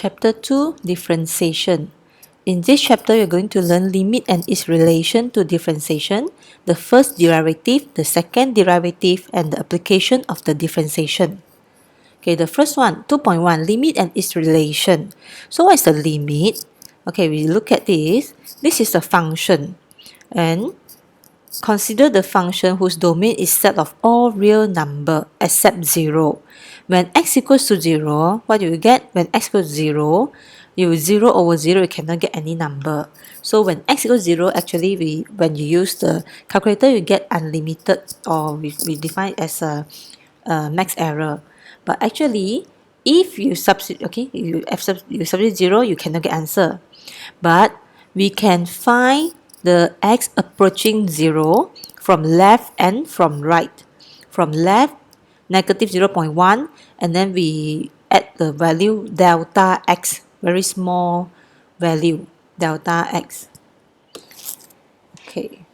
Chapter 2, Differentiation. In this chapter, you're going to learn limit and its relation to differentiation, the first derivative, the second derivative, and the application of the differentiation. Okay, the first one, 2.1, limit and its relation. So what is the limit? Okay, we look at this. This is a function. And consider the function whose domain is set of all real number except 0. When x equals to 0, what do you get? When x equals to 0, you 0 over 0, you cannot get any number. So when x equals 0, actually, when you use the calculator, you get unlimited, or we define it as a max error. But actually, if you substitute, okay, you substitute 0, you cannot get answer. But we can find the x approaching 0 from left and from right. From left, negative 0.1, and then we add the value delta x, very small value, delta x. Okay.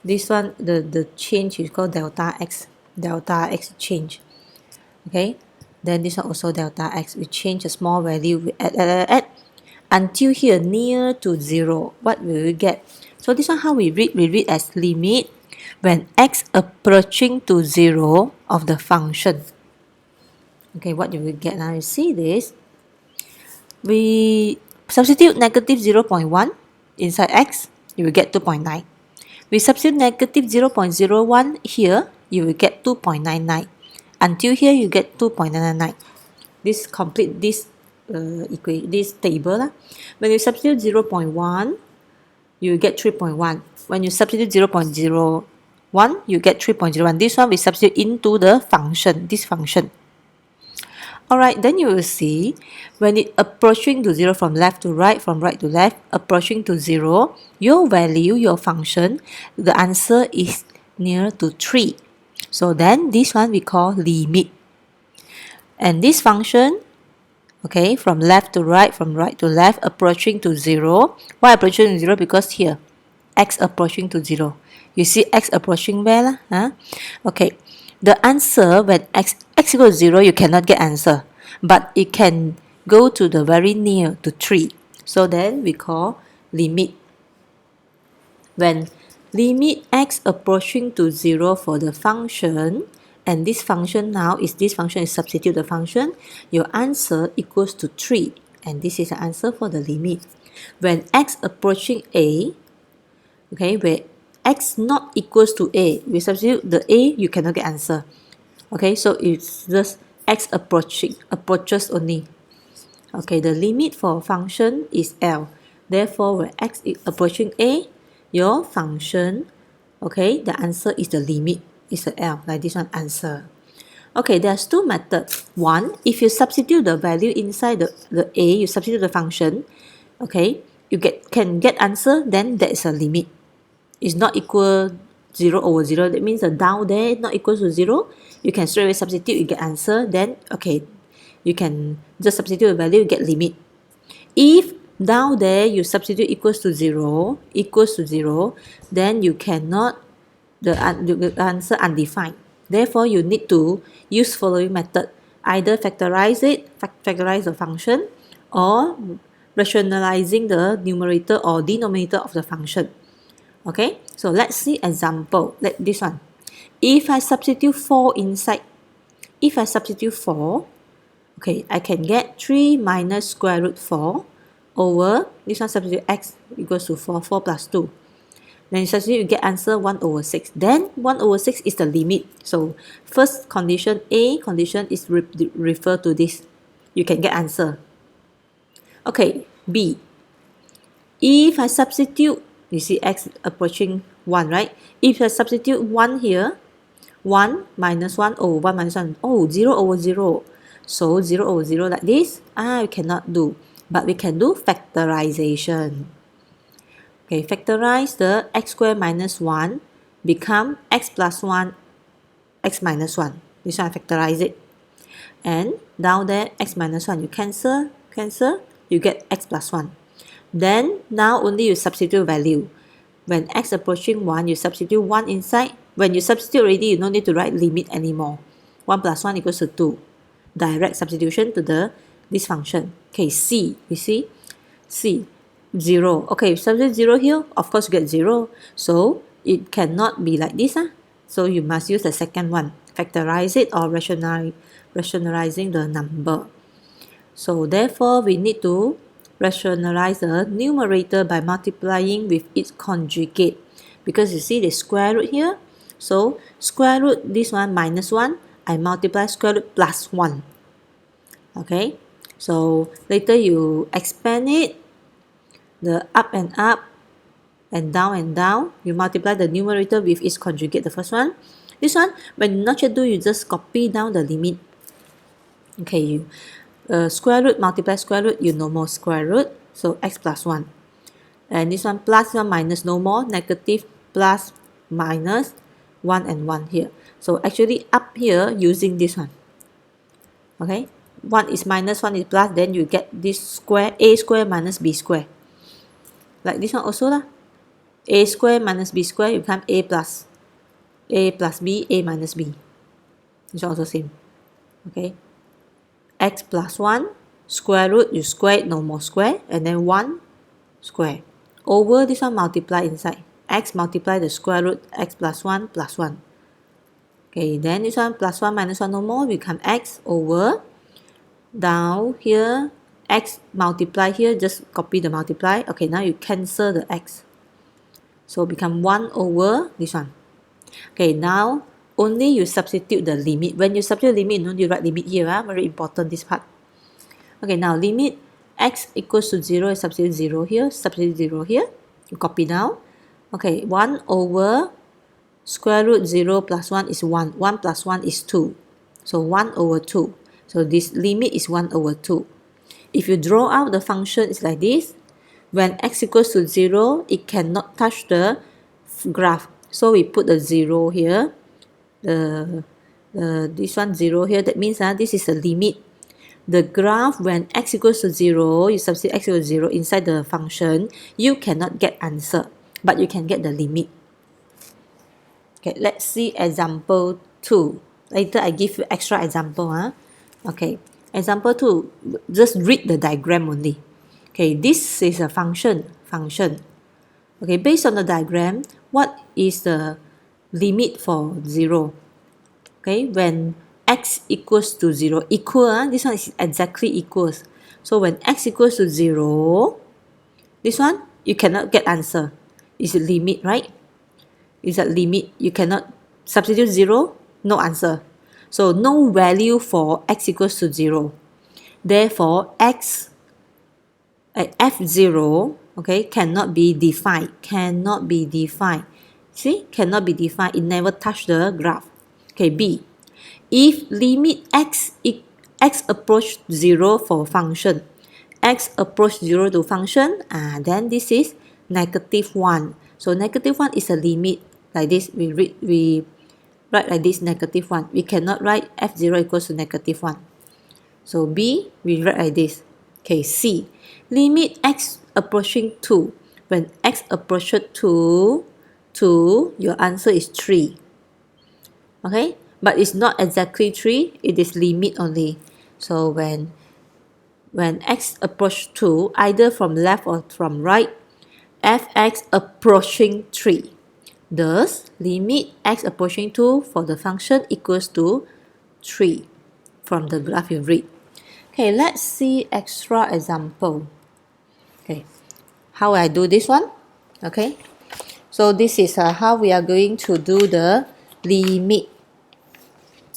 This one, the change is called delta x change. Okay. Then this one also delta x. We change a small value, we add until here near to 0. What will we get? So this one how we read? We read as limit when x approaching to 0 of the function. Okay, what do we get now? You see this? We substitute negative 0.1 inside x, you will get 2.9. We substitute negative 0.01 here, you will get 2.99. Until here, you get 2.999. This complete this this table. When you substitute 0.1, you get 3.1. When you substitute 0.01, you get 3.01. This one we substitute into the function, this function. Alright, then you will see when it approaching to 0 from left to right, from right to left, approaching to 0, your value, your function, the answer is near to 3. So then this one we call limit. And this function, okay, from left to right, from right to left, approaching to 0. Why approaching to 0? Because here, x approaching to 0. You see x approaching where lah? Huh? Okay, the answer when x equals 0, you cannot get answer. But it can go to the very near to 3. So then we call limit. When limit x approaching to 0 for the function, and this function now is this function is substitute the function, your answer equals to 3. And this is the answer for the limit. When x approaching a, okay, where x not equals to a, we substitute the a, you cannot get answer. Okay, so it's just x approaches only. Okay, the limit for function is L. Therefore, when x is approaching a, your function, okay, the answer is the limit. Is the L, like this one answer. Okay, there's two methods. One, if you substitute the value inside the a, you substitute the function, okay, you can get answer, then that is a limit. It's not equal 0 over 0. That means the down there not equal to 0. You can straight away substitute, you get answer. Then, okay, you can just substitute the value, you get limit. If down there you substitute equals to 0, then you cannot, the answer undefined. Therefore, you need to use following method. Either factorize the function, or rationalizing the numerator or denominator of the function. Okay, so let's see example. Like this one. If I substitute 4 inside, okay, I can get 3 minus square root 4 over, this one substitute x equals to 4 plus 2. Then you substitute, you get answer 1 over 6. Then 1 over 6 is the limit. So first condition, A condition is refer to this. You can get answer. Okay, B. If I substitute, you see x approaching 1, right? If I substitute 1 here, 1 minus 1 over 1 minus 1, oh, 0 over 0. So 0 over 0 like this, we cannot do. But we can do factorization. Okay, factorize the x squared minus 1 become x plus 1, x minus 1. This one I factorize it. And down there, x minus 1, you cancel, you get x plus 1. Then, now only you substitute value. When x approaching 1, you substitute 1 inside. When you substitute already, you don't need to write limit anymore. 1 plus 1 equals to 2. Direct substitution to this function. Okay, C, you see, C, 0. Okay, substitute 0 here, of course you get 0. So it cannot be like this. So you must use the second one, factorize it or rationalizing the number. So therefore, we need to rationalize the numerator by multiplying with its conjugate. Because you see the square root here. So square root, this one minus 1, I multiply square root plus 1. Okay, so later you expand it, the up and down, you multiply the numerator with its conjugate, the first one. This one, when you not yet do, you just copy down the limit. Okay, you square root multiply square root, you no more square root, so x plus 1. And this one plus 1 minus no more, negative plus minus 1 and 1 here. So actually up here using this one. Okay, 1 is minus, 1 is plus, then you get this square, a square minus b square. Like this one also lah. A square minus b square, you become a plus b, a minus b. This one also same. Okay, x plus 1, square root, you square it, no more square, and then 1 square. Over this one multiply inside. X multiply the square root, x plus 1 plus 1. Okay, then this one plus 1 minus 1 no more, become x over. Down here, x multiply here, just copy the multiply. Okay, now you cancel the x. So become 1 over this one. Okay, now only you substitute the limit. When you substitute limit, you write limit here. Very important, this part. Okay, now limit x equals to 0, you substitute 0 here, substitute 0 here. You copy down. Okay, 1 over square root 0 plus 1 is 1. 1 plus 1 is 2. So 1 over 2. So this limit is 1 over 2. If you draw out the function, it's like this. When x equals to 0, it cannot touch the graph. So we put the 0 here. This one 0 here. That means this is the limit. The graph when x equals to 0, you substitute x equals to 0 inside the function, you cannot get answer. But you can get the limit. Okay, let's see example 2. Later I give you extra example. Okay, example 2, just read the diagram only. Okay, this is a function. Okay, based on the diagram, what is the limit for 0? Okay, when x equals to 0, equal, this one is exactly equals. So when x equals to 0, this one, you cannot get answer. It's a limit, right? It's a limit. You cannot substitute 0, no answer. So no value for x equals to 0. Therefore, x at f0, okay, cannot be defined. Cannot be defined. See, cannot be defined. It never touched the graph. Okay, B. If limit x approach 0 for function, x approach 0 to function, then this is negative 1. So negative 1 is a limit. Like this, we write like this, negative 1. We cannot write f0 equals to negative 1. So B, we write like this. Okay, C. Limit x approaching 2. When x approaches 2, your answer is 3. Okay, but it's not exactly 3. It is limit only. So when x approach 2, either from left or from right, fx approaching 3. Thus, limit x approaching 2 for the function equals to 3 from the graph you read. Okay, let's see extra example. Okay, how I do this one? Okay, so this is how we are going to do the limit.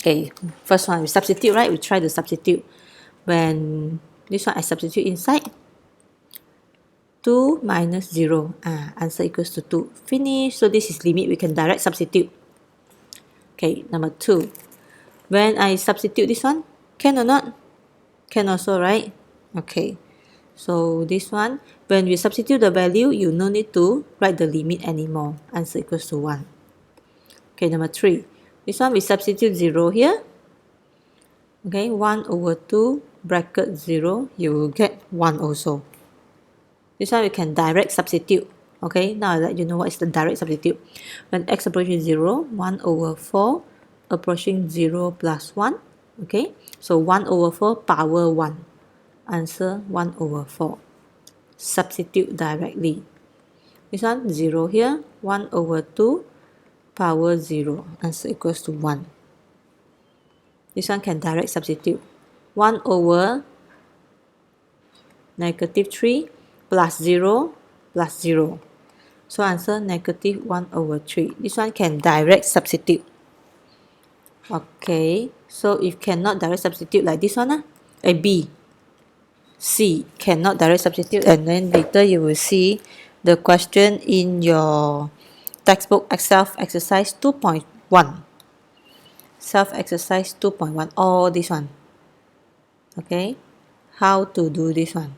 Okay, first one we substitute, right? We try to substitute. When this one I substitute inside, 2 minus 0. Answer equals to 2. Finish. So this is limit. We can direct substitute. Okay, number 2. When I substitute this one, can or not? Can also, right? Okay. So this one, when we substitute the value, you no need to write the limit anymore. Answer equals to 1. Okay, number 3. This one we substitute 0 here. Okay, 1 over 2 bracket 0. You will get 1 also. This one we can direct substitute. Okay, now I let you know what is the direct substitute. When x approaching 0, 1 over 4 approaching 0 plus 1. Okay, so 1 over 4 power 1. Answer 1 over 4. Substitute directly. This one 0 here, 1 over 2 power 0. Answer equals to 1. This one can direct substitute. 1 over negative 3 plus 0 plus 0. So answer negative 1 over 3. This one can direct substitute. Okay, so if cannot direct substitute like this one, A, B, C cannot direct substitute, and then later you will see the question in your textbook self-exercise 2.1. Self-exercise 2.1, all this one. Okay, how to do this one?